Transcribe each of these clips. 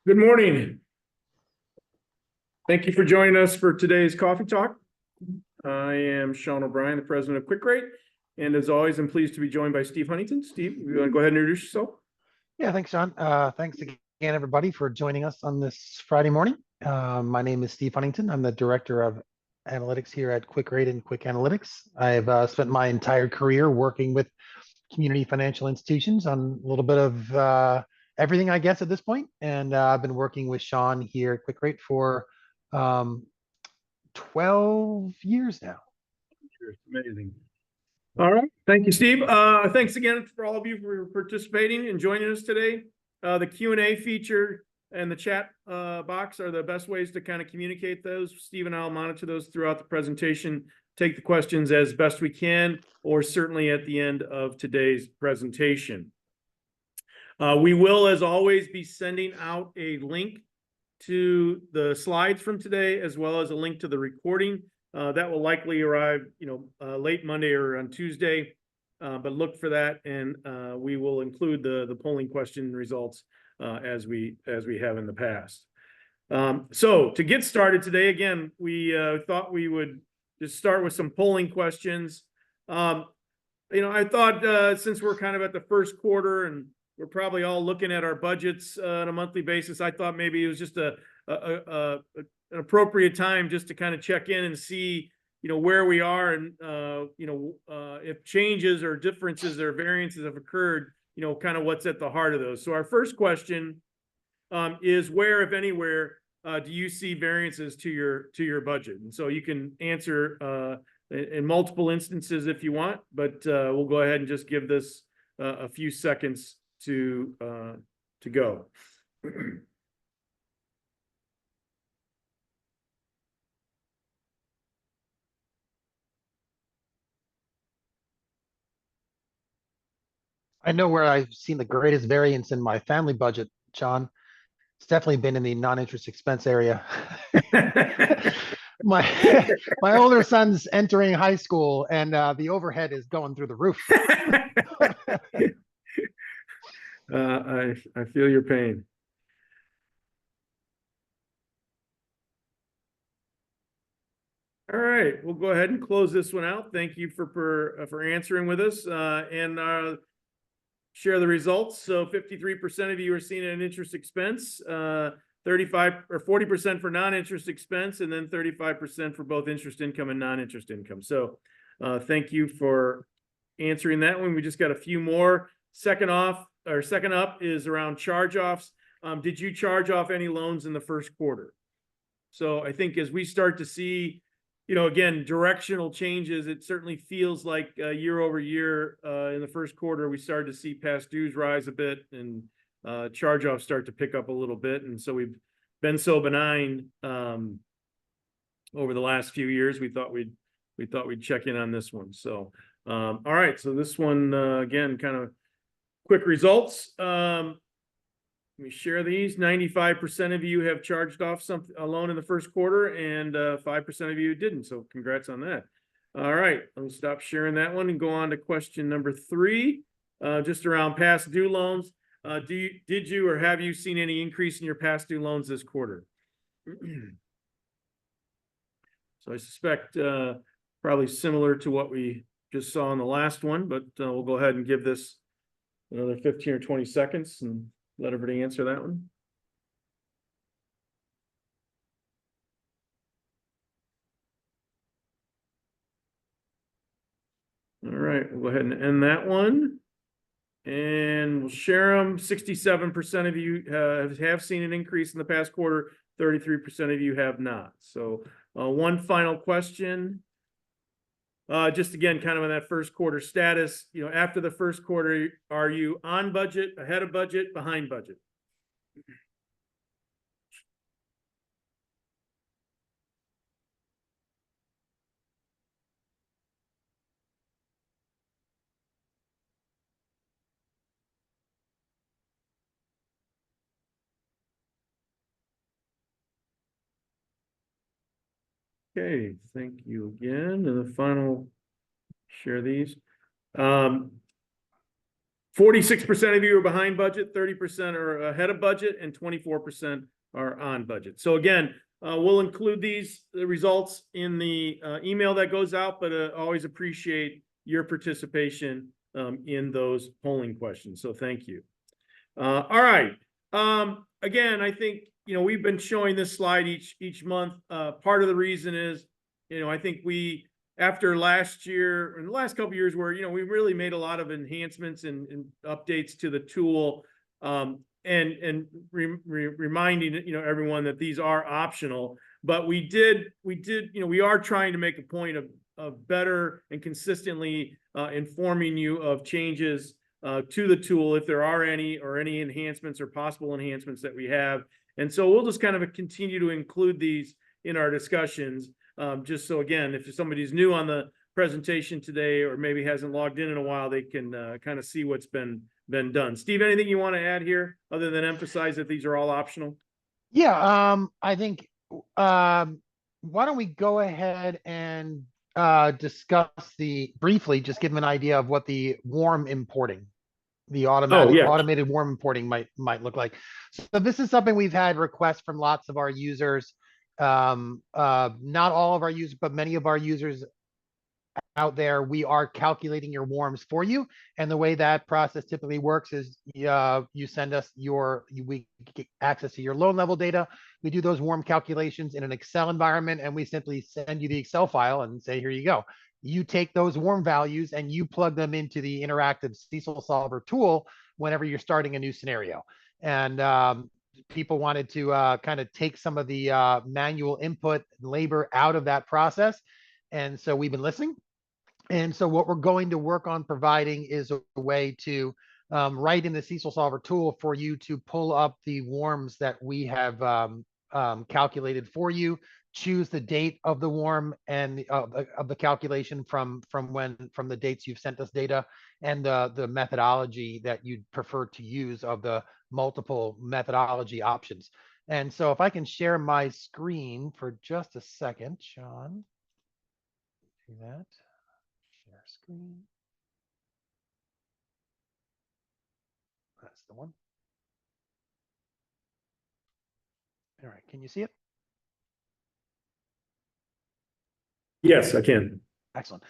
Good morning. Thank you for joining us for today's coffee talk. I am Sean O'Brien, the president of Quick Rate. And as always, I'm pleased to be joined by Steve Huntington. Steve, you want to go ahead and introduce yourself? Yeah, thanks, Sean. Thanks again, everybody, for joining us on this Friday morning. My name is Steve Huntington. I'm the director of analytics here at Quick Rate and Quick Analytics. I've spent my entire career working with community financial institutions on a little bit of everything, I guess, at this point. And I've been working with Sean here at Quick Rate for 12 years now. Amazing. All right. Thank you, Steve. Thanks again for all of you for participating and joining us today. The Q&A feature and the chat box are the best ways to kind of communicate those. Steve and I'll monitor those throughout the presentation, take the questions as best we can, or certainly at the end of today's presentation. We will, as always, be sending out a link to the slides from today, as well as a link to the recording. That will likely arrive, late Monday or on Tuesday, but look for that, and we will include the polling question results as we have in the past. So to get started today, again, we thought we would just start with some polling questions. I thought since we're kind of at the first quarter and we're probably all looking at our budgets on a monthly basis, I thought maybe it was just an appropriate time just to kind of check in and see, where we are and, if changes or differences or variances have occurred, kind of what's at the heart of those. So our first question is where, if anywhere, do you see variances to your budget? And so you can answer in multiple instances if you want, but we'll go ahead and just give this a few seconds to go. I know where I've seen the greatest variance in my family budget, Sean. It's definitely been in the non-interest expense area. my my older son's entering high school, and the overhead is going through the roof. I feel your pain. All right, we'll go ahead and close this one out. Thank you for answering with us and share the results. So 53% of you are seeing an interest expense, 35 or 40% for non-interest expense, and then 35% for both interest income and non-interest income. So thank you for answering that one. We just got a few more. Second up is around charge-offs. Did you charge off any loans in the first quarter? So I think as we start to see, again, directional changes, it certainly feels like year over year in the first quarter, we started to see past dues rise a bit and charge-offs start to pick up a little bit. And so we've been so benign over the last few years. We thought we'd check in on this one. So, all right. So this one, again, kind of quick results. Let me share these. 95% of you have charged off a loan in the first quarter, and 5% of you didn't. So congrats on that. All right, let me stop sharing that one and go on to question number 3, just around past due loans. Did you or have you seen any increase in your past due loans this quarter? So I suspect probably similar to what we just saw in the last one, but we'll go ahead and give this another 15 or 20 seconds and let everybody answer that one. All right, we'll go ahead and end that one. And we'll share them. 67% of you have seen an increase in the past quarter. 33% of you have not. So one final question. Just again, kind of in that first quarter status, after the first quarter, are you on budget, ahead of budget, behind budget? Okay, thank you again. And the final, share these. 46% of you are behind budget, 30% are ahead of budget, and 24% are on budget. So again, we'll include the results in the email that goes out, but always appreciate your participation in those polling questions. So thank you. All right. Again, I think, we've been showing this slide each month. Part of the reason is, I think after last year and the last couple of years where, we really made a lot of enhancements and updates to the tool, and reminding, everyone that these are optional, but we are trying to make a point of better and consistently informing you of changes to the tool, if there are any, or any enhancements or possible enhancements that we have. And so we'll just kind of continue to include these in our discussions. Just so, again, if somebody's new on the presentation today, or maybe hasn't logged in a while, they can kind of see what's been done. Steve, anything you want to add here other than emphasize that these are all optional? Yeah, I think, why don't we go ahead and discuss briefly, just give them an idea of what the warm importing, the automated warm importing might look like. So this is something we've had requests from lots of our users. Not all of our users, but many of our users out there. We are calculating your warms for you, and the way that process typically works is you send us we get access to your loan level data. We do those warm calculations in an Excel environment, and we simply send you the Excel file and say, here you go. You take those warm values and you plug them into the interactive CECLSolver tool whenever you're starting a new scenario. And people wanted to kind of take some of the manual input labor out of that process. And so we've been listening. And so what we're going to work on providing is a way to write in the CECLSolver tool for you to pull up the warms that we have calculated for you, choose the date of the warm and of the calculation from the dates you've sent us data, and the methodology that you'd prefer to use of the multiple methodology options. And so if I can share my screen for just a second, Sean, do that. Share screen. That's the one. All right, can you see it? Yes, I can. Excellent.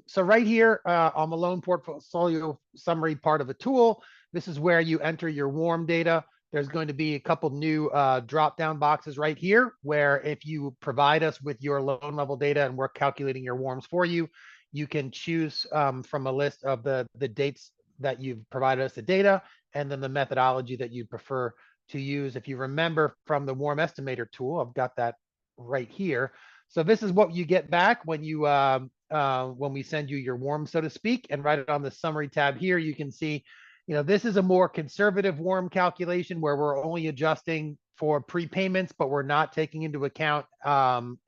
So right here on the loan portfolio summary part of the tool, this is where you enter your warm data. There's going to be a couple new drop-down boxes right here, where if you provide us with your loan level data and we're calculating your warms for you, you can choose from a list of the dates that you've provided us the data, and then the methodology that you prefer to use. If you remember from the warm estimator tool, I've got that right here. So this is what you get back when we send you your warm, so to speak. And right on the summary tab here, you can see, this is a more conservative warm calculation where we're only adjusting for prepayments, but we're not taking into account an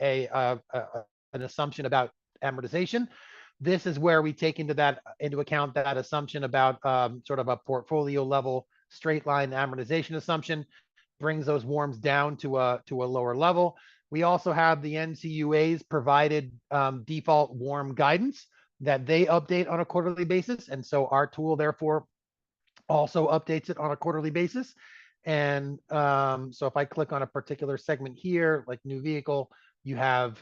assumption about amortization. This is where we take into account that assumption about sort of a portfolio level straight line amortization assumption, brings those warms down to a lower level. We also have the NCUA's provided default warm guidance that they update on a quarterly basis. And so our tool, therefore, also updates it on a quarterly basis. And so if I click on a particular segment here, like new vehicle, you have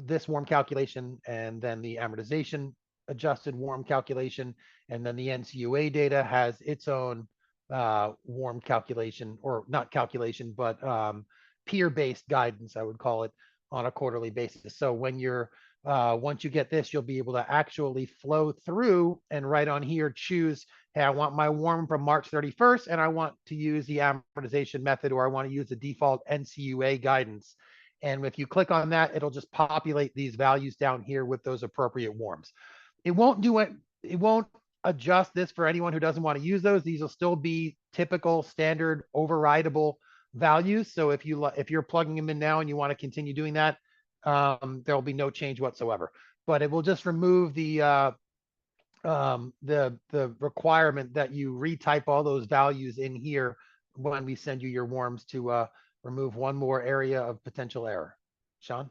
this warm calculation, and then the amortization adjusted warm calculation. And then the NCUA data has its own warm calculation, or not calculation, but peer-based guidance, I would call it, on a quarterly basis. So when once you get this, you'll be able to actually flow through and right on here choose, hey, I want my warm from March 31st, and I want to use the amortization method, or I want to use the default NCUA guidance. And if you click on that, it'll just populate these values down here with those appropriate warms. It won't do it. It won't adjust this for anyone who doesn't want to use those. These will still be typical standard overrideable values. So if you're plugging them in now and you want to continue doing that, there'll be no change whatsoever. But it will just remove the requirement that you retype all those values in here when we send you your warms, to remove one more area of potential error. Sean?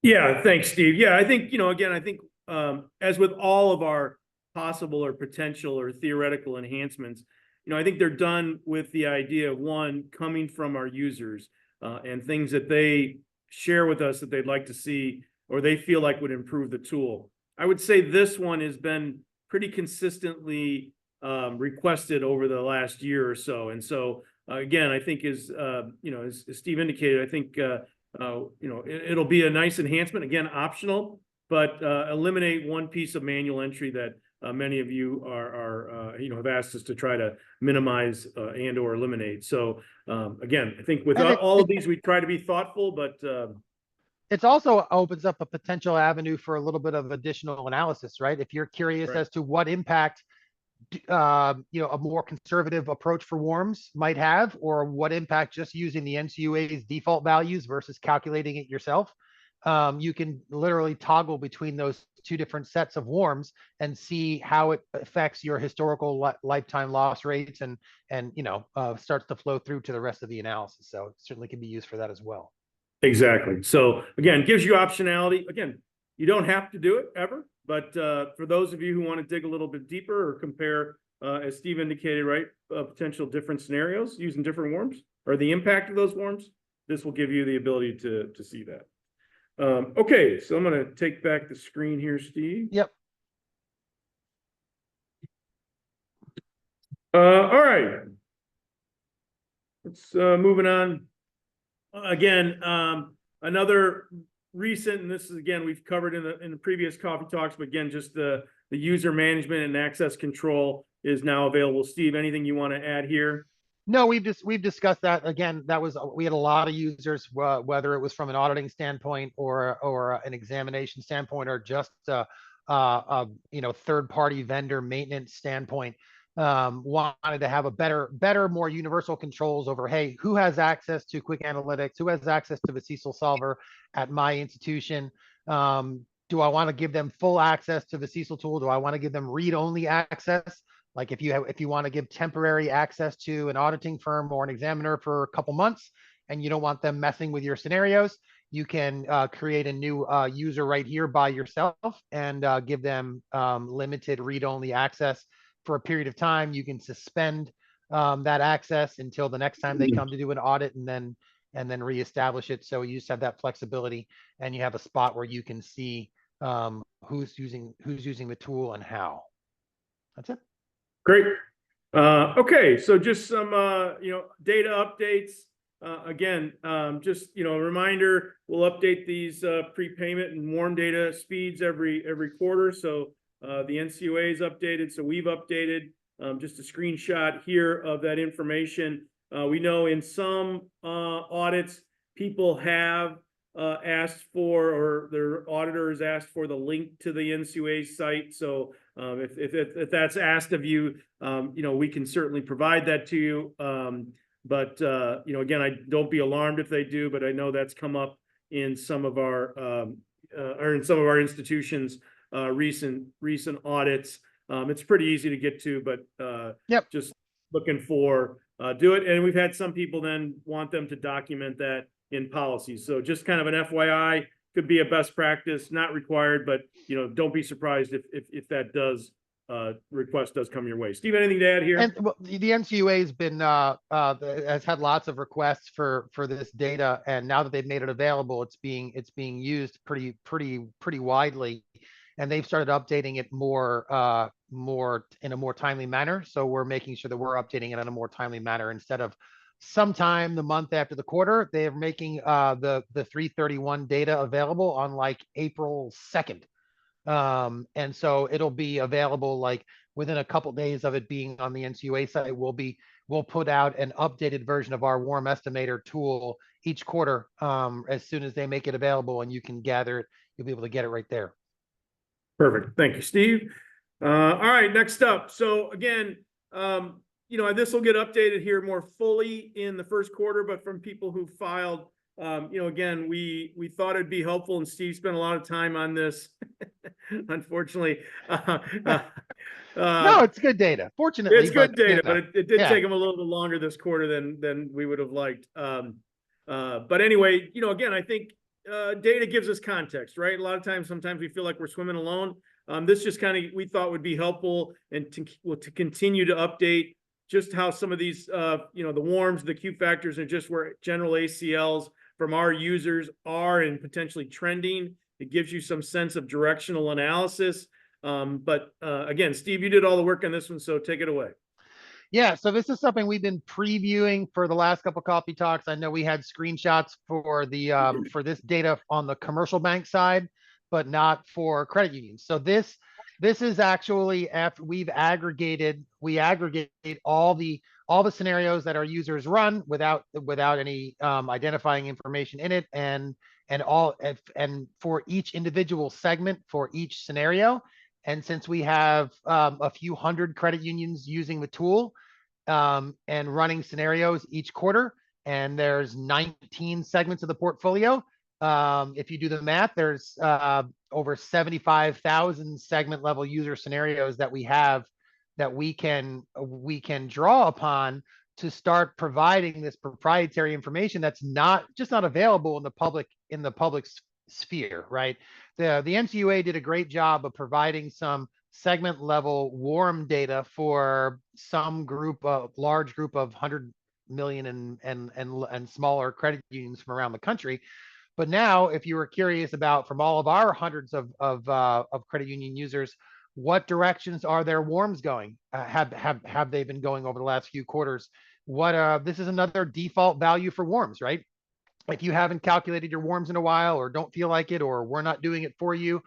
Yeah, thanks, Steve. Yeah, I think, again, I think as with all of our possible or potential or theoretical enhancements, I think they're done with the idea of, one, coming from our users and things that they share with us that they'd like to see or they feel like would improve the tool. I would say this one has been pretty consistently requested over the last year or so. And so, again, I think as Steve indicated, I think, it'll be a nice enhancement, again, optional, but eliminate one piece of manual entry that many of you have asked us to try to minimize and or eliminate. So again, I think with all of these, we try to be thoughtful, but it also opens up a potential avenue for a little bit of additional analysis, right? If you're curious right. as to what impact a more conservative approach for warms might have, or what impact just using the NCUA's default values versus calculating it yourself, you can literally toggle between those two different sets of warms and see how it affects your historical lifetime loss rates and starts to flow through to the rest of the analysis. So it certainly can be used for that as well. Exactly. So again, gives you optionality. Again, you don't have to do it ever, but for those of you who want to dig a little bit deeper or compare, as Steve indicated, right, potential different scenarios using different warms or the impact of those warms, this will give you the ability to see that. Okay, so I'm going to take back the screen here, Steve. Yep. All right. Let's moving on. Again, another recent, and this is again we've covered in the previous coffee talks, but again, just the user management and access control is now available. Steve, anything you want to add here? No, we've discussed that. Again, we had a lot of users, whether it was from an auditing standpoint or an examination standpoint or just third-party vendor maintenance standpoint, wanted to have a better, more universal controls over, hey, who has access to quick analytics, who has access to the CECLSolver at my institution? Do I want to give them full access to the CECL tool? Do I want to give them read-only access? Like if you want to give temporary access to an auditing firm or an examiner for a couple months and you don't want them messing with your scenarios, you can create a new user right here by yourself and give them limited read-only access for a period of time. You can suspend that access until the next time they come to do an audit and then reestablish it. So you just have that flexibility and you have a spot where you can see who's using the tool and how. That's it. Great. Okay, so just some data updates. Again, just a reminder, we'll update these prepayment and warm data speeds every quarter. So the NCUA is updated, so we've updated. Just a screenshot here of that information. We know in some audits, people have asked for, or their auditors asked for the link to the NCUA site. So if that's asked of you, we can certainly provide that to you. But again, I don't be alarmed if they do, but I know that's come up in some of our institutions' recent audits. It's pretty easy to get to, but yep. Just looking for do it. And we've had some people then want them to document that in policies. So just kind of an FYI, could be a best practice, not required, but don't be surprised if that request does come your way. Steve, anything to add here? And well, the NCUA has been has had lots of requests for this data, and now that they've made it available, it's being used pretty widely, and they've started updating it more in a more timely manner. So we're making sure that we're updating it in a more timely manner instead of sometime the month after the quarter. They're making the 331 data available on like April 2nd. And so it'll be available like within a couple of days of it being on the NCUA site. We'll put out an updated version of our warm estimator tool each quarter as soon as they make it available, and you can gather it. You'll be able to get it right there. Perfect. Thank you, Steve. All right, next up. So again, this will get updated here more fully in the first quarter, but from people who filed, again, we thought it'd be helpful, and Steve spent a lot of time on this. Unfortunately, no, it's good data. Fortunately, it's good data, but it did yeah. take him a little bit longer this quarter than we would have liked. But anyway, again, I think data gives us context, right? A lot of times, sometimes we feel like we're swimming alone. This just kind of, we thought would be helpful and to continue to update just how some of these, the warms, the Q factors, and just where general ACLs from our users are and potentially trending. It gives you some sense of directional analysis. But again, Steve, you did all the work on this one, so take it away. Yeah, so this is something we've been previewing for the last couple coffee talks. I know we had screenshots for the for this data on the commercial bank side, but not for credit unions. So this is actually after we aggregate all the scenarios that our users run without any identifying information in it, and for each individual segment for each scenario. And since we have a few hundred credit unions using the tool and running scenarios each quarter, and there's 19 segments of the portfolio. If you do the math, there's over 75,000 segment level user scenarios that we have that we can draw upon to start providing this proprietary information that's not available in the public sphere, right? The NCUA did a great job of providing some segment level warm data for some large group of 100 million and smaller credit unions from around the country. But now, if you were curious about, from all of our hundreds of credit union users, what directions are their warms going? Have they been going over the last few quarters? This is another default value for warms, right? If you haven't calculated your warms in a while, or don't feel like it, or we're not doing it for you,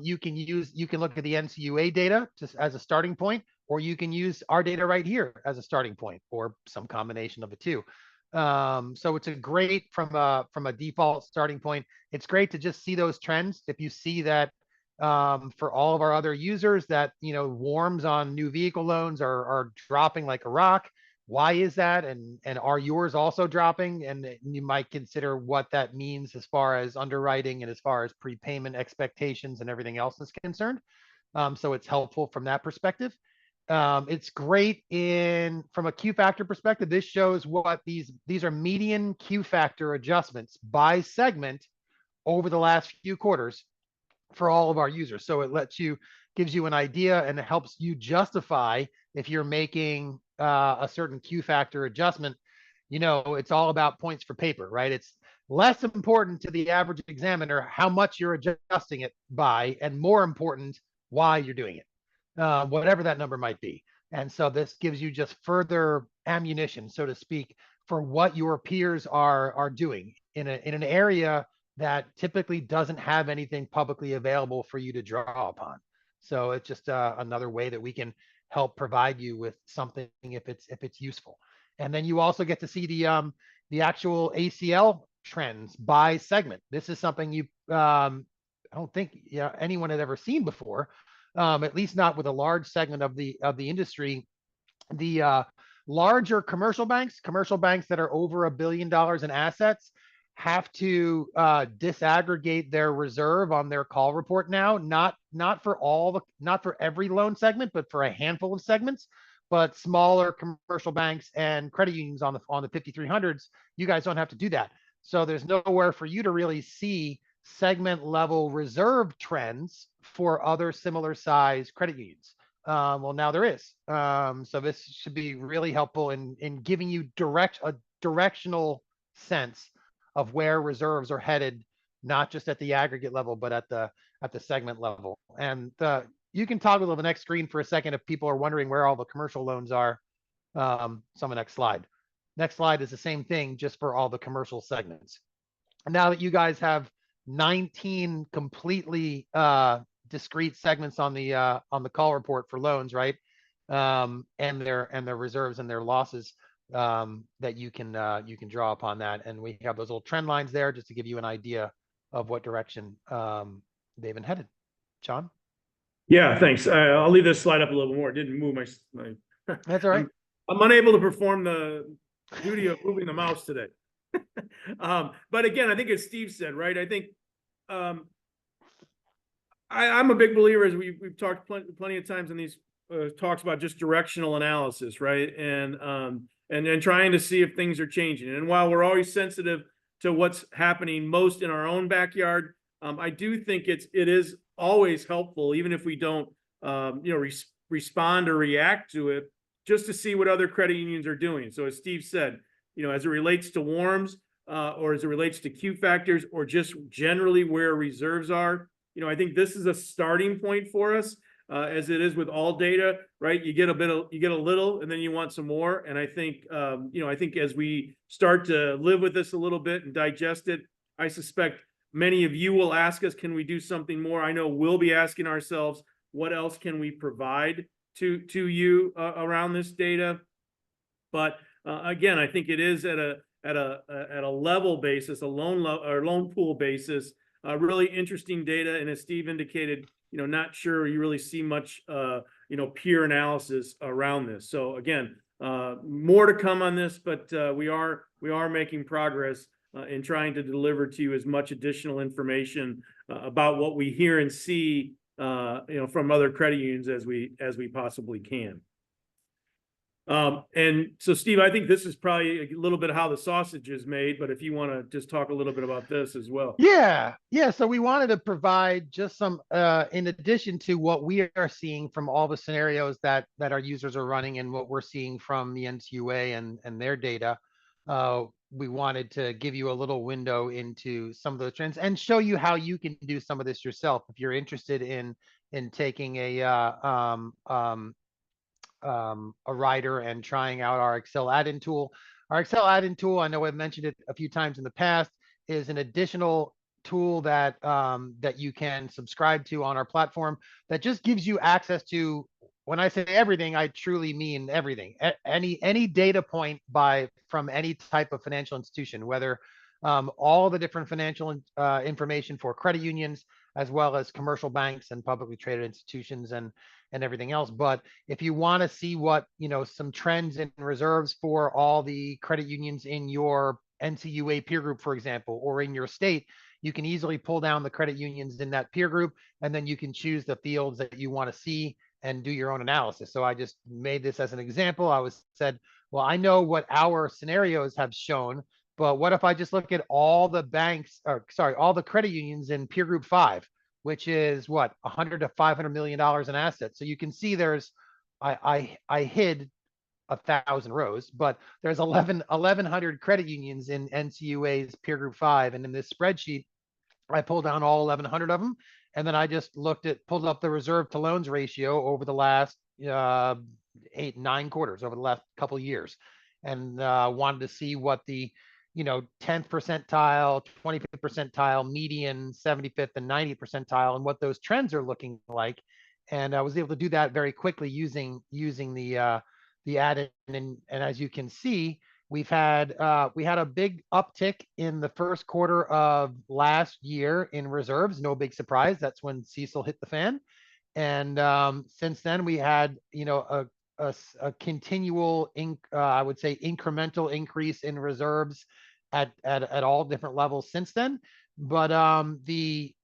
you can look at the NCUA data as a starting point, or you can use our data right here as a starting point, or some combination of the two. So it's a great from a default starting point. It's great to just see those trends. If you see that for all of our other users that warms on new vehicle loans are dropping like a rock. Why is that? And are yours also dropping? And you might consider what that means as far as underwriting and as far as prepayment expectations and everything else is concerned. So it's helpful from that perspective. It's great from a Q factor perspective. This shows what these are median Q factor adjustments by segment over the last few quarters for all of our users. So it gives you an idea, and it helps you justify if you're making a certain Q factor adjustment. It's all about points for paper, right? It's less important to the average examiner how much you're adjusting it by, and more important, why you're doing it, whatever that number might be. And so this gives you just further ammunition, so to speak, for what your peers are doing in an area that typically doesn't have anything publicly available for you to draw upon. So it's just another way that we can help provide you with something if it's useful. And then you also get to see the actual ACL trends by segment. This is something I don't think anyone had ever seen before, at least not with a large segment of the industry. The larger commercial banks that are over $1 billion in assets have to disaggregate their reserve on their call report now, not for every loan segment, but for a handful of segments. But smaller commercial banks and credit unions on the 5300s, you guys don't have to do that. So there's nowhere for you to really see segment level reserve trends for other similar size credit unions. Well, now there is. So this should be really helpful in giving you a directional sense of where reserves are headed, not just at the aggregate level, but at the segment level. And you can toggle to the next screen for a second if people are wondering where all the commercial loans are. On the next slide. Next slide is the same thing, just for all the commercial segments. And now that you guys have 19 completely discrete segments on the call report for loans, right? And their reserves and their losses, that you can draw upon that. And we have those little trend lines there just to give you an idea of what direction they've been headed. John? Yeah, thanks. I'll leave this slide up a little more. It didn't move my That's all right. I'm unable to perform the duty of moving the mouse today. But again, I think as Steve said, right, I think I'm a big believer, as we've talked plenty of times in these talks, about just directional analysis, right? And trying to see if things are changing. And while we're always sensitive to what's happening most in our own backyard. I do think it is always helpful, even if we don't, respond or react to it, just to see what other credit unions are doing. So as Steve said, as it relates to WARMs, or as it relates to Q factors, or just generally where reserves are, I think this is a starting point for us, as it is with all data, right? You get a little, and then you want some more. And I think, I think as we start to live with this a little bit and digest it, I suspect many of you will ask us, can we do something more? I know we'll be asking ourselves, what else can we provide to you around this data? But again, I think it is at a level basis, a loan pool basis, really interesting data. And as Steve indicated, not sure you really see much, peer analysis around this. So again, more to come on this, but we are making progress in trying to deliver to you as much additional information about what we hear and see, from other credit unions as we possibly can. And so, Steve, I think this is probably a little bit of how the sausage is made, but if you want to just talk a little bit about this as well. Yeah. So we wanted to provide just some, in addition to what we are seeing from all the scenarios that our users are running and what we're seeing from the NCUA and their data, we wanted to give you a little window into some of those trends and show you how you can do some of this yourself if you're interested in taking a rider and trying out our Excel add-in tool. Our Excel add-in tool, I know I've mentioned it a few times in the past, is an additional tool that that you can subscribe to on our platform that just gives you access to, when I say everything, I truly mean everything. Any data point from any type of financial institution, whether all the different financial information for credit unions, as well as commercial banks and publicly traded institutions and everything else. But if you want to see what, some trends in reserves for all the credit unions in your NCUA peer group, for example, or in your state, you can easily pull down the credit unions in that peer group, and then you can choose the fields that you want to see and do your own analysis. So I just made this as an example. I said, well, I know what our scenarios have shown, but what if I just look at all the all the credit unions in peer group 5, which is what, 100 to $500 million in assets. So you can see I hid 1,000 rows, but there's 1,100 credit unions in NCUA's peer group 5. And in this spreadsheet, I pulled down all 1,100 of them. And then I just pulled up the reserve to loans ratio over the last 8-9 quarters, over the last couple of years, and wanted to see what the 10th percentile, 25th percentile, median, 75th and 90th percentile, and what those trends are looking like. And I was able to do that very quickly using the add-in. And as you can see, we had a big uptick in the first quarter of last year in reserves. No big surprise. That's when CECL hit the fan. And since then, we had a continual, I would say, incremental increase in reserves at all different levels since then. But the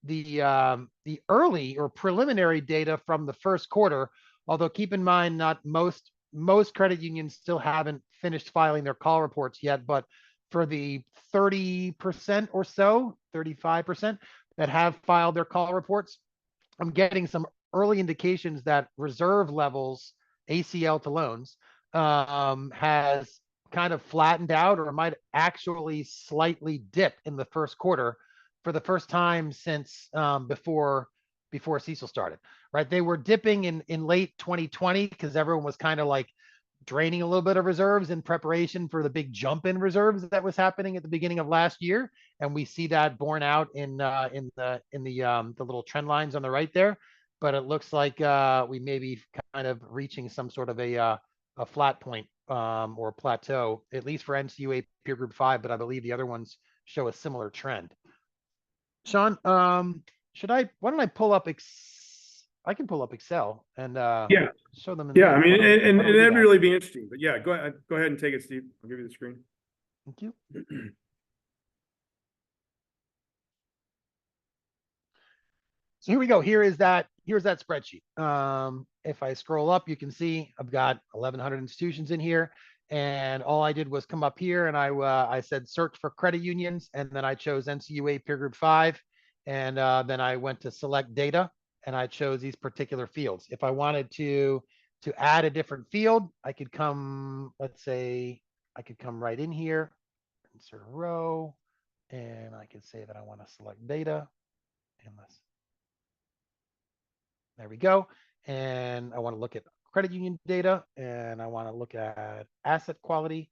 early or preliminary data from the first quarter, although keep in mind, not most credit unions still haven't finished filing their call reports yet, but for the 30% or so, 35% that have filed their call reports, I'm getting some early indications that reserve levels, ACL to loans, has kind of flattened out, or might actually slightly dip in the first quarter for the first time since before CECL started, right? They were dipping in late 2020 because everyone was kind of like draining a little bit of reserves in preparation for the big jump in reserves that was happening at the beginning of last year, and we see that borne out in the little trend lines on the right there. But it looks like we may be kind of reaching some sort of a flat point or plateau, at least for NCUA peer group 5, but I believe the other ones show a similar trend. Sean, why don't I pull up I can pull up Excel and show them. Yeah, I mean, and that'd really be interesting. But yeah, go ahead and take it, Steve. I'll give you the screen. Thank you. So here we go. Here's that spreadsheet. if I scroll up, you can see I've got 1,100 institutions in here. And all I did was come up here and I said search for credit unions. And then I chose NCUA peer group 5. And then I went to select data and I chose these particular fields. If I wanted to add a different field, I could come, let's say, I could come right in here, insert a row, and I could say that I want to select data. And there we go. And I want to look at credit union data, and I want to look at asset quality,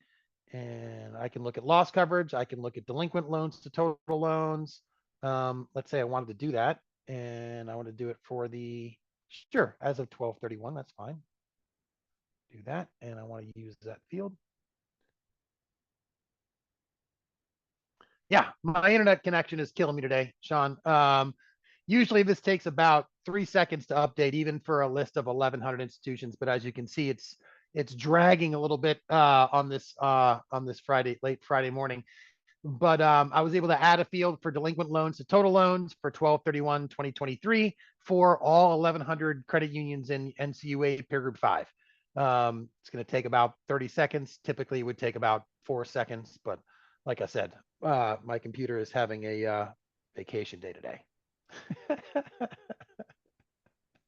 and I can look at loss coverage. I can look at delinquent loans to total loans. Let's say I wanted to do that, and I want to do it for the, sure, as of 12/31, that's fine. Do that, and I want to use that field. Yeah, my internet connection is killing me today, Sean. Usually this takes about 3 seconds to update, even for a list of 1,100 institutions. But as you can see, it's dragging a little bit on this Friday, late Friday morning. But I was able to add a field for delinquent loans to total loans for 12/31/2023 for all 1,100 credit unions in NCUA peer group 5. It's going to take about 30 seconds. Typically, it would take about 4 seconds. But like I said, my computer is having a vacation day today.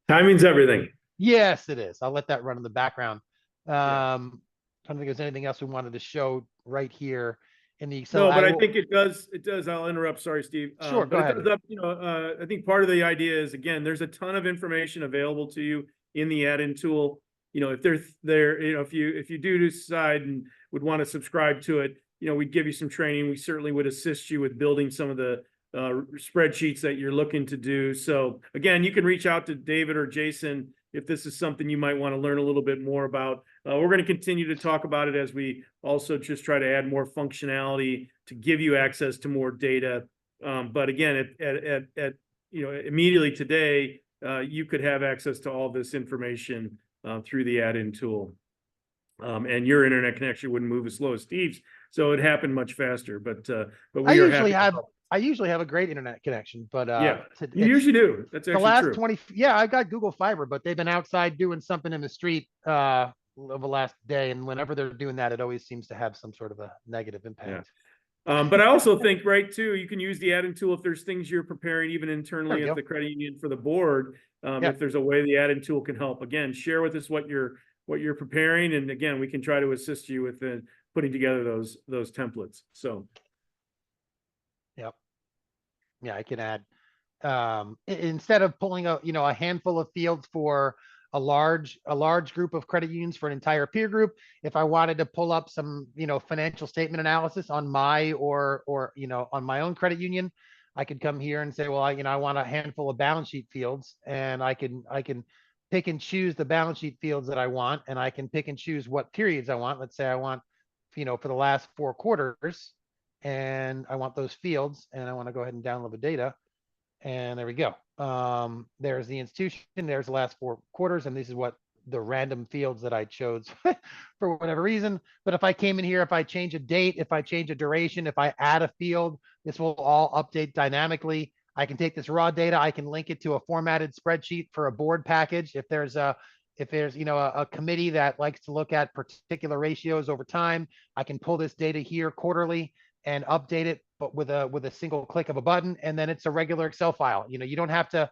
Timing's everything. Yes, it is. I'll let that run in the background. Yeah. I don't think there's anything else we wanted to show right here in the Excel. No, but I think it does. It does. I'll interrupt. Sorry, Steve. Sure, go but ahead. it does I think part of the idea is, again, there's a ton of information available to you in the add-in tool. If if you do decide and would want to subscribe to it, we'd give you some training. We certainly would assist you with building some of the spreadsheets that you're looking to do. So again, you can reach out to David or Jason if this is something you might want to learn a little bit more about. We're going to continue to talk about it as we also just try to add more functionality to give you access to more data. But again, immediately today, you could have access to all this information through the add-in tool. And your internet connection wouldn't move as slow as Steve's, so it happened much faster. But we are happy. I usually have a great internet connection, but yeah, you usually do. That's actually the last true. 20. Yeah, I've got Google Fiber, but they've been outside doing something in the street over the last day, and whenever they're doing that, it always seems to have some sort of a negative impact. Yeah. But I also think, right, too, you can use the add-in tool if there's things you're preparing even internally at the credit union for the board. If there's a way the add-in tool can help, again, share with us what you're preparing, and again, we can try to assist you with putting together those templates. So. Yep. Yeah, I can add instead of pulling a handful of fields for a large group of credit unions for an entire peer group. If I wanted to pull up some financial statement analysis on my or on my own credit union, I could come here and say, well, I want a handful of balance sheet fields, and I can pick and choose the balance sheet fields that I want, and I can pick and choose what periods I want. Let's say I want for the last 4 quarters, and I want those fields, and I want to go ahead and download the data. And there we go. There's the institution, there's the last 4 quarters, and this is what the random fields that I chose for whatever reason. But if I came in here, if I change a date, if I change a duration, if I add a field, this will all update dynamically. I can take this raw data, I can link it to a formatted spreadsheet for a board package. If there's a committee that likes to look at particular ratios over time, I can pull this data here quarterly and update it, but with a single click of a button, and then it's a regular Excel file. You don't have to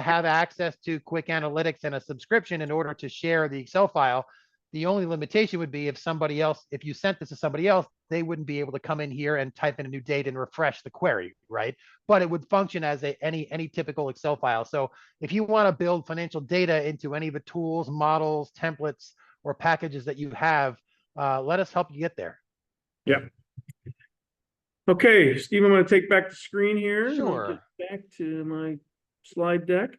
have access to Quick Analytics and a subscription in order to share the Excel file. The only limitation would be if you sent this to somebody else, they wouldn't be able to come in here and type in a new date and refresh the query, right? But it would function as any typical Excel file. So if you want to build financial data into any of the tools, models, templates, or packages that you have, let us help you get there. Yeah. Okay, Steve, I'm going to take back the screen here. Sure. And I'll get back to my slide deck.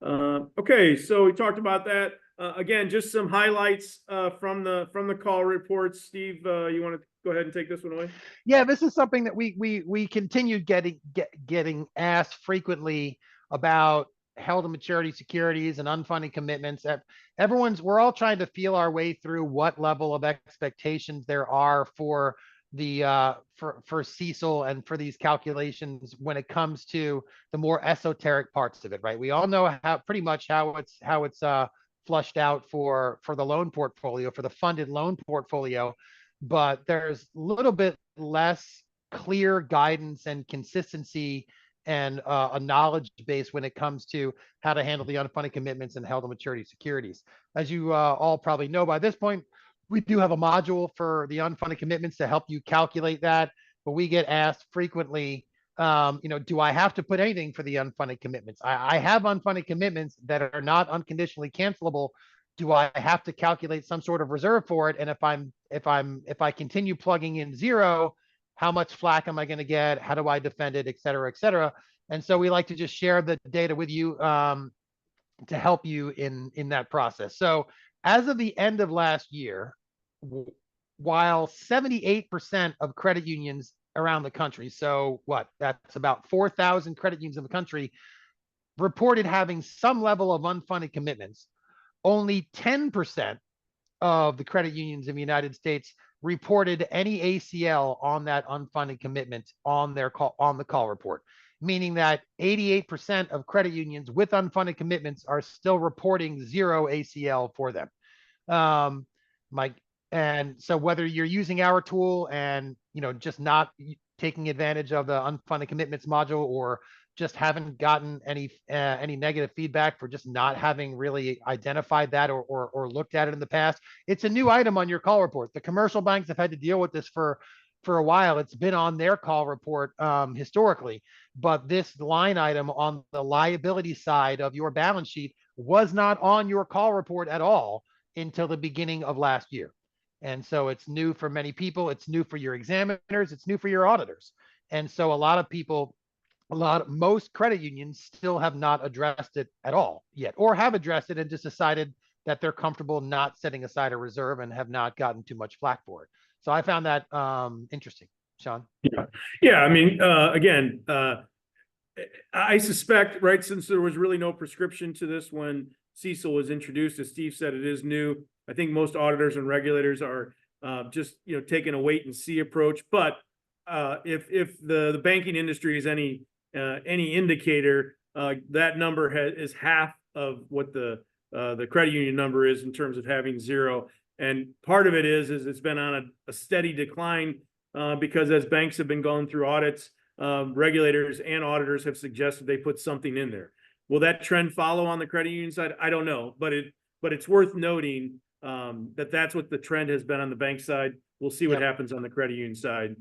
Okay, so we talked about that. Again, just some highlights from the call reports. Steve, you want to go ahead and take this one away? Yeah, this is something that we continue getting asked frequently about held to maturity securities and unfunded commitments. We're all trying to feel our way through what level of expectations there are for the for CECL and for these calculations when it comes to the more esoteric parts of it, right? We all know pretty much how it's flushed out for the loan portfolio, for the funded loan portfolio, but there's a little bit less clear guidance and consistency and a knowledge base when it comes to how to handle the unfunded commitments and held to maturity securities. As you all probably know by this point, we do have a module for the unfunded commitments to help you calculate that, but we get asked frequently, do I have to put anything for the unfunded commitments? I have unfunded commitments that are not unconditionally cancelable. Do I have to calculate some sort of reserve for it? And if I continue plugging in zero, how much flack am I going to get? How do I defend it, et cetera, et cetera? And so we like to just share the data with you to help you in that process. So as of the end of last year, while 78% of credit unions around the country, so what, that's about 4,000 credit unions in the country, reported having some level of unfunded commitments, only 10% of the credit unions in the United States reported any ACL on that unfunded commitment on their call, on the call report, meaning that 88% of credit unions with unfunded commitments are still reporting zero ACL for them. And so whether you're using our tool and just not taking advantage of the unfunded commitments module, or just haven't gotten any negative feedback for just not having really identified that or looked at it in the past, it's a new item on your call report. The commercial banks have had to deal with this for a while. It's been on their call report historically, but this line item on the liability side of your balance sheet was not on your call report at all until the beginning of last year. And so it's new for many people. It's new for your examiners. It's new for your auditors. And so a lot of people, most credit unions still have not addressed it at all yet, or have addressed it and just decided that they're comfortable not setting aside a reserve and have not gotten too much flack for it. So I found that interesting, Sean. Yeah. I mean, again, I suspect, right, since there was really no prescription to this when CECL was introduced, as Steve said, it is new. I think most auditors and regulators are just taking a wait and see approach. But if the banking industry is any indicator, that number is half of what the credit union number is in terms of having zero. And part of it is it's been on a steady decline because as banks have been going through audits, regulators and auditors have suggested they put something in there. Will that trend follow on the credit union side? I don't know, but it's worth noting that that's what the trend has been on the bank side. We'll see what happens on the credit union side.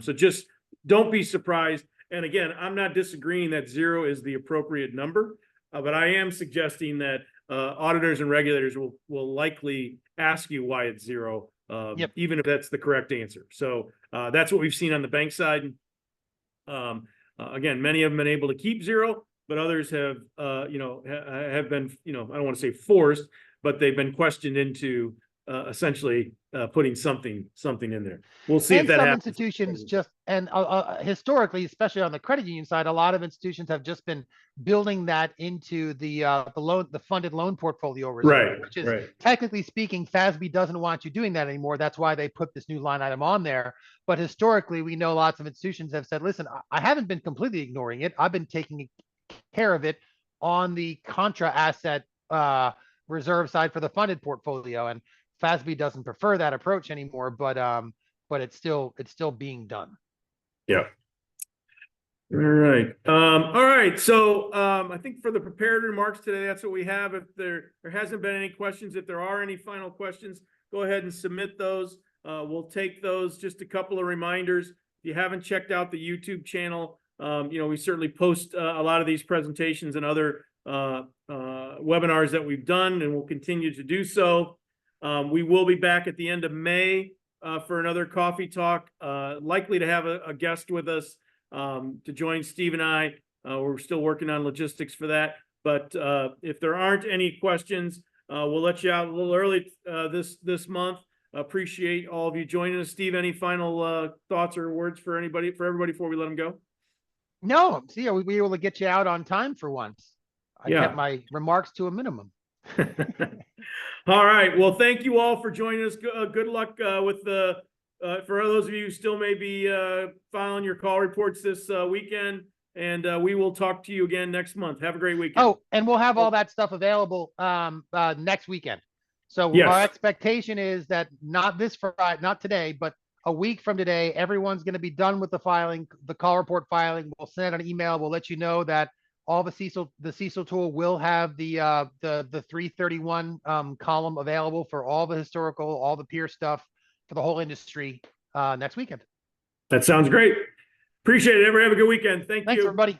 So just don't be surprised. And again, I'm not disagreeing that zero is the appropriate number, but I am suggesting that auditors and regulators will likely ask you why it's zero, even if that's the correct answer. So that's what we've seen on the bank side. Again, many of them have been able to keep zero, but others have, have been, I don't want to say forced, but they've been questioned into essentially putting something in there. We'll see if that happens. Some institutions just, and historically, especially on the credit union side, a lot of institutions have just been building that into the funded loan portfolio reserve, which is technically speaking, FASB doesn't want you doing that anymore. That's why they put this new line item on there. But historically, we know lots of institutions have said, listen, I haven't been completely ignoring it. I've been taking care of it on the contra asset reserve side for the funded portfolio. And FASB doesn't prefer that approach anymore, but it's still being done. Yeah. All right. All right. So I think for the prepared remarks today, that's what we have. If there hasn't been any questions, if there are any final questions, go ahead and submit those. We'll take those. Just a couple of reminders. If you haven't checked out the YouTube channel, we certainly post a lot of these presentations and other webinars that we've done, and we'll continue to do so. We will be back at the end of May for another coffee talk, likely to have a guest with us to join Steve and I. We're still working on logistics for that. But if there aren't any questions, we'll let you out a little early this month. Appreciate all of you joining us. Steve, any final thoughts or words for everybody before we let them go? No, see, we were able to get you out on time for once. I kept my remarks to a minimum. All right. Well, thank you all for joining us. Good luck with for those of you who still may be filing your call reports this weekend. and we will talk to you again next month. Have a great weekend. Oh, and we'll have all that stuff available next weekend. So Yes. our expectation is that not this Friday, not today, but a week from today, everyone's going to be done with the filing, the call report filing. We'll send out an email. We'll let you know that all the CECL tool will have the 331 column available for all the historical, all the peer stuff for the whole industry next weekend. That sounds great. Appreciate it. Everybody have a good weekend. Thank Thanks, you. everybody.